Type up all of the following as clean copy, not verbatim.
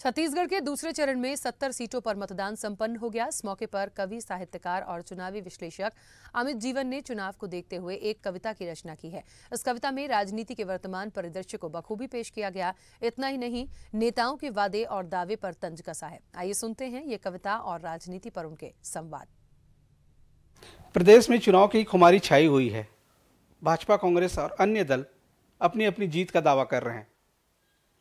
छत्तीसगढ़ के दूसरे चरण में 70 सीटों पर मतदान संपन्न हो गया। इस मौके पर कवि, साहित्यकार और चुनावी विश्लेषक अमित जीवन ने चुनाव को देखते हुए एक कविता की रचना की है। इस कविता में राजनीति के वर्तमान परिदृश्य को बखूबी पेश किया गया। इतना ही नहीं, नेताओं के वादे और दावे पर तंज कसा है। आइए सुनते हैं ये कविता और राजनीति पर उनके संवाद। प्रदेश में चुनाव की खुमारी छाई हुई है। भाजपा, कांग्रेस और अन्य दल अपनी अपनी जीत का दावा कर रहे हैं।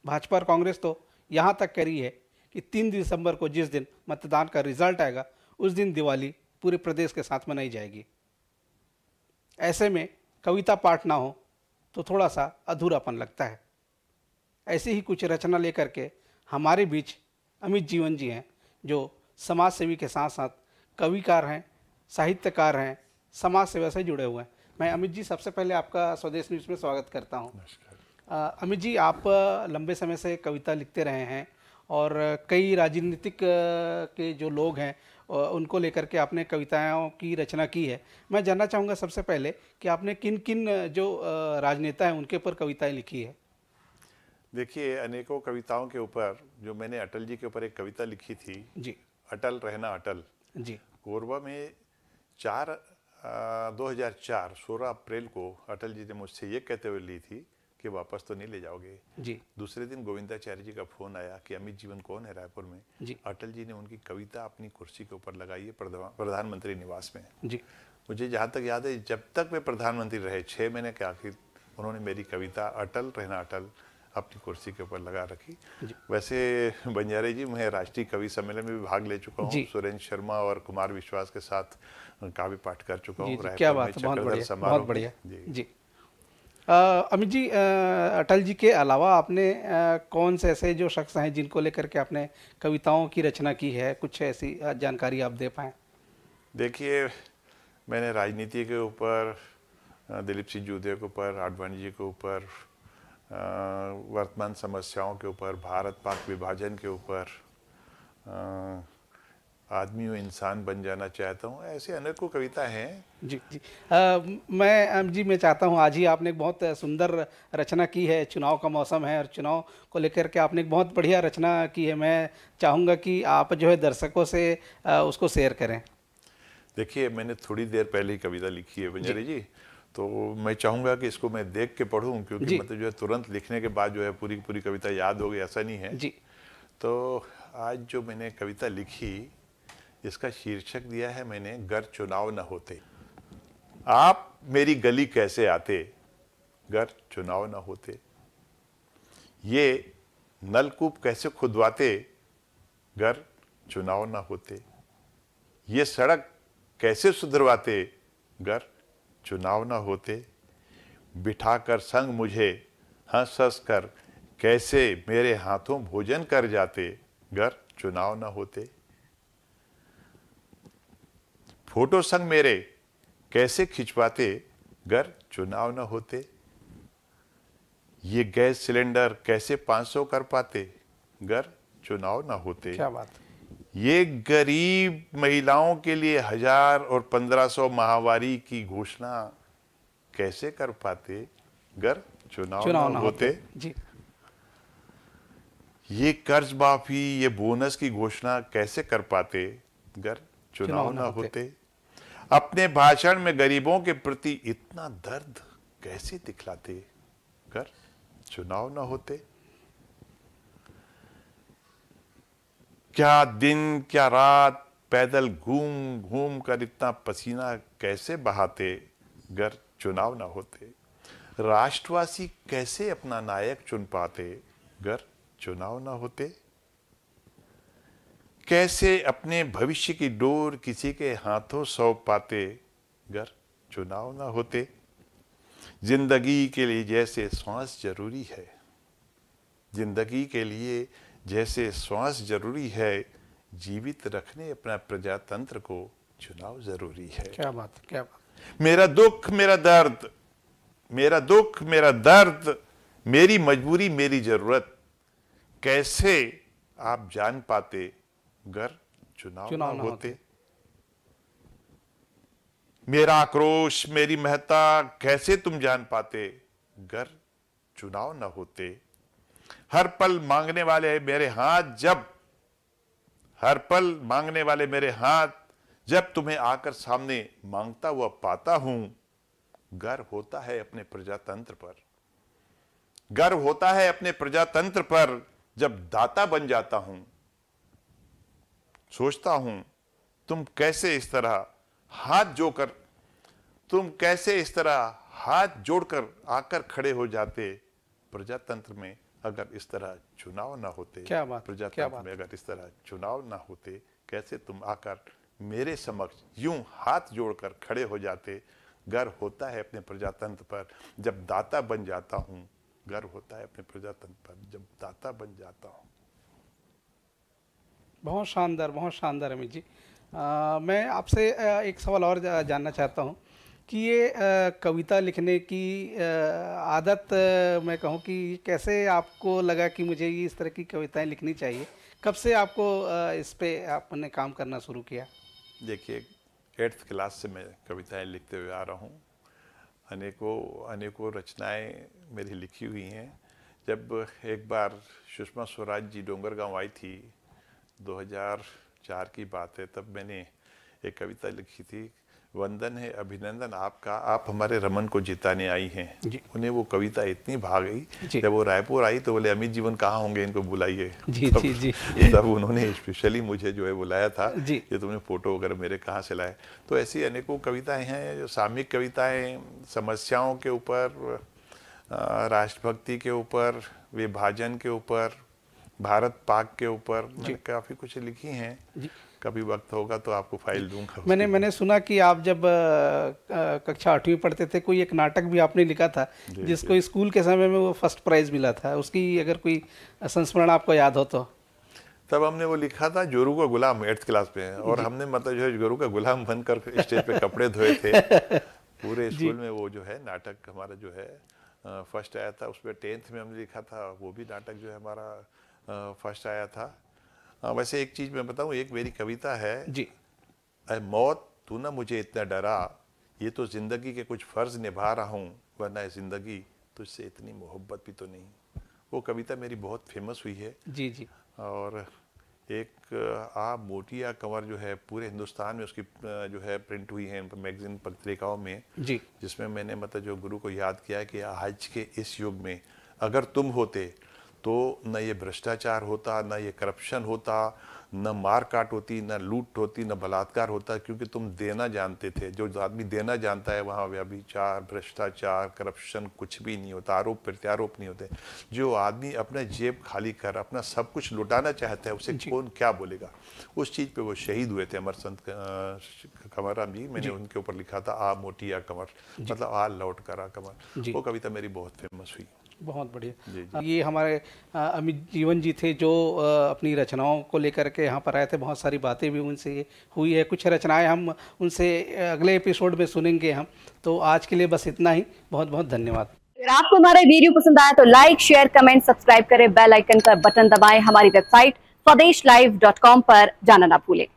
भाजपा और कांग्रेस तो यहाँ तक कह रही है कि 3 दिसंबर को जिस दिन मतदान का रिजल्ट आएगा उस दिन दिवाली पूरे प्रदेश के साथ मनाई जाएगी। ऐसे में कविता पाठ ना हो तो थोड़ा सा अधूरापन लगता है। ऐसी ही कुछ रचना लेकर के हमारे बीच अमित जीवन जी हैं, जो समाज सेवी के साथ साथ कविकार हैं, साहित्यकार हैं, समाज सेवा से जुड़े हुए हैं। मैं अमित जी सबसे पहले आपका स्वदेश न्यूज़ में स्वागत करता हूं। अमित जी, आप लंबे समय से कविता लिखते रहे हैं और कई राजनीतिक के जो लोग हैं उनको लेकर के आपने कविताओं की रचना की है। मैं जानना चाहूँगा सबसे पहले कि आपने किन किन जो राजनेता हैं उनके ऊपर कविताएं लिखी है। देखिए, अनेकों कविताओं के ऊपर जो मैंने अटल जी के ऊपर एक कविता लिखी थी जी, अटल रहना अटल जी, कोरबा में 2004 16 अप्रैल को अटल जी ने मुझसे ये कहते हुए ली थी कि वापस तो नहीं ले जाओगे जी। दूसरे दिन गोविंदाचार्य जी का फोन आया कि अमित जीवन कौन है रायपुर में जी। अटल जी ने उनकी कविता अपनी कुर्सी के ऊपर लगाई है प्रधानमंत्री निवास में। जी। मुझे जहाँ तक याद है, जब तक वे प्रधानमंत्री रहे 6 महीने के आखिर उन्होंने मेरी कविता अटल रहना अटल अपनी कुर्सी के ऊपर लगा रखी। वैसे बंजारे जी, मैं राष्ट्रीय कवि सम्मेलन में भी भाग ले चुका हूँ। सुरेंद्र शर्मा और कुमार विश्वास के साथ काव्य पाठ कर चुका हूँ। क्या बात है, बहुत बढ़िया, बहुत बढ़िया। जी। अमित जी, अटल जी के अलावा आपने कौन से ऐसे जो शख्स हैं जिनको लेकर के आपने कविताओं की रचना की है, कुछ ऐसी जानकारी आप दे पाएँ? देखिए, मैंने राजनीति के ऊपर, दिलीप सिंह जूदेव के ऊपर, आडवाणी जी के ऊपर, वर्तमान समस्याओं के ऊपर, भारत पाक विभाजन के ऊपर, आदमी और इंसान बन जाना चाहता हूँ, ऐसे अनेकों कविता हैं। जी जी। मैं चाहता हूँ, आज ही आपने एक बहुत सुंदर रचना की है। चुनाव का मौसम है और चुनाव को लेकर के आपने एक बहुत बढ़िया रचना की है। मैं चाहूँगा कि आप जो है दर्शकों से उसको शेयर करें। देखिए, मैंने थोड़ी देर पहले ही कविता लिखी है बंजारी जी, तो मैं चाहूँगा कि इसको मैं देख के पढ़ूँ, क्योंकि मतलब जो है तुरंत लिखने के बाद जो है पूरी कविता याद हो गई, ऐसा नहीं है जी। तो आज जो मैंने कविता लिखी, इसका शीर्षक दिया है मैंने, गर चुनाव न होते। आप मेरी गली कैसे आते गर चुनाव न होते, ये नलकूप कैसे खुदवाते गर चुनाव न होते, ये सड़क कैसे सुधरवाते गर चुनाव न होते, बिठाकर संग मुझे हंस हंस कर कैसे मेरे हाथों भोजन कर जाते गर चुनाव न होते, फोटो संग मेरे कैसे खिंचवाते गर चुनाव न होते, ये गैस सिलेंडर कैसे 500 कर पाते गर चुनाव न होते। क्या बात। ये गरीब महिलाओं के लिए 1000 और 1500 माहवारी की घोषणा कैसे कर पाते गर चुनाव न होते। जी। ये कर्ज माफी, ये बोनस की घोषणा कैसे कर पाते गर चुनाव न होते। अपने भाषण में गरीबों के प्रति इतना दर्द कैसे दिखलाते गर चुनाव न होते। क्या दिन क्या रात पैदल घूम घूम कर इतना पसीना कैसे बहाते गर चुनाव न होते। राष्ट्रवासी कैसे अपना नायक चुन पाते गर चुनाव न होते। कैसे अपने भविष्य की डोर किसी के हाथों सौंप पाते गर चुनाव न होते। जिंदगी के लिए जैसे श्वास जरूरी है, जिंदगी के लिए जैसे श्वास जरूरी है, जीवित रखने अपना प्रजातंत्र को चुनाव जरूरी है। क्या बात, क्या बात। मेरा दुख मेरा दर्द, मेरा दुख मेरा दर्द, मेरी मजबूरी मेरी जरूरत, कैसे आप जान पाते गर चुनाव न होते। मेरा आक्रोश मेरी महत्ता कैसे तुम जान पाते गर चुनाव न होते। हर पल मांगने वाले मेरे हाथ जब, हर पल मांगने वाले मेरे हाथ जब तुम्हें आकर सामने मांगता हुआ पाता हूं। गर्व होता है अपने प्रजातंत्र पर, गर्व होता है अपने प्रजातंत्र पर जब दाता बन जाता हूं। सोचता हूं तुम कैसे इस तरह हाथ जोड़कर, तुम कैसे इस तरह हाथ जोड़कर आकर खड़े हो जाते प्रजातंत्र में अगर इस तरह चुनाव ना होते। क्या बात, प्रजातंत्र में अगर इस तरह चुनाव ना होते, कैसे तुम आकर मेरे समक्ष यूं हाथ जोड़कर खड़े हो जाते। गर्व होता है अपने प्रजातंत्र पर जब दाता बन जाता हूं। गर्व होता है अपने प्रजातंत्र पर जब दाता बन जाता हूं। बहुत शानदार अमित जी। मैं आपसे एक सवाल और जानना चाहता हूं कि ये कविता लिखने की आदत, मैं कहूं कि कैसे आपको लगा कि मुझे ये इस तरह की कविताएं लिखनी चाहिए? कब से आपको इस पे आपने काम करना शुरू किया? देखिए, 8th क्लास से मैं कविताएं लिखते हुए आ रहा हूं। अनेकों रचनाएं मेरी लिखी हुई हैं। जब एक बार सुषमा स्वराज जी डोंगरगांव आई थी, 2004 की बात है, तब मैंने एक कविता लिखी थी, वंदन है अभिनंदन आपका, आप हमारे रमन को जिताने आई हैं। उन्हें वो कविता इतनी भा गई। जब वो रायपुर आई तो बोले अमित जीवन कहाँ होंगे, इनको बुलाइए। तब उन्होंने स्पेशली मुझे जो है बुलाया था, ये तुमने फोटो वगैरह मेरे कहाँ से लाए। तो ऐसी अनेकों कविताएं हैं, जो सामयिक कविताएं, समस्याओं के ऊपर, राष्ट्रभक्ति के ऊपर, विभाजन के ऊपर, भारत पाक के ऊपर, मैंने काफ़ी कुछ लिखी हैं। कभी वक्त होगा तो आपको फाइल दूंगा। मैंने सुना कि आप जब कक्षा 8वीं पढ़ते थे, कोई एक नाटक भी आपने लिखा था जिसको स्कूल के समय में वो फर्स्ट प्राइज मिला था। उसकी अगर कोई संस्मरण आपको याद हो तो? तब हमने वो लिखा था जोरू का गुलाम, 8th क्लास में, और हमने मतलब जो है जोरू का गुलाम बनकर स्टेज पे कपड़े धोए थे। पूरे स्कूल में वो जो है नाटक हमारा जो है फर्स्ट आया था। उसमें 10th में हमने लिखा था, वो भी नाटक जो है हमारा फर्स्ट आया था। वैसे एक चीज मैं बताऊं, एक मेरी कविता है जी, ऐ मौत तू ना मुझे इतना डरा, ये तो जिंदगी के कुछ फर्ज निभा रहा हूँ, वरना जिंदगी तुझसे इतनी मोहब्बत भी तो नहीं। वो कविता मेरी बहुत फेमस हुई है जी। और एक आ मोटी आ कंवर जो है पूरे हिंदुस्तान में उसकी जो है प्रिंट हुई है मैगजीन पत्रिकाओं में जी, जिसमें मैंने मतलब जो गुरु को याद किया है कि आज के इस युग में अगर तुम होते तो न ये भ्रष्टाचार होता, न ये करप्शन होता, न मार काट होती, न लूट होती, न बलात्कार होता, क्योंकि तुम देना जानते थे। जो आदमी देना जानता है वहाँ व्यभिचार, भ्रष्टाचार, करप्शन कुछ भी नहीं होता, आरोप प्रत्यारोप नहीं होते। जो आदमी अपना जेब खाली कर अपना सब कुछ लुटाना चाहता है, उसे कौन क्या बोलेगा। उस चीज़ पे वो शहीद हुए थे अमर संत कंवर राम जी। मैंने उनके ऊपर लिखा था आ मोटी आ कंवर, मतलब आ लौट कर आ कंवर। वो कविता मेरी बहुत फेमस हुई। बहुत बढ़िया। ये हमारे अमित जीवन जी थे जो अपनी रचनाओं को लेकर के यहाँ पर आए थे। बहुत सारी बातें भी उनसे हुई है, कुछ रचनाएं हम उनसे अगले एपिसोड में सुनेंगे हम। तो आज के लिए बस इतना ही। बहुत बहुत धन्यवाद। अगर आपको हमारा वीडियो पसंद आया तो लाइक, शेयर, कमेंट, सब्सक्राइब करें, बेल आइकन का बटन दबाएं। हमारी वेबसाइट swdeshlive.com पर जाना ना भूलें।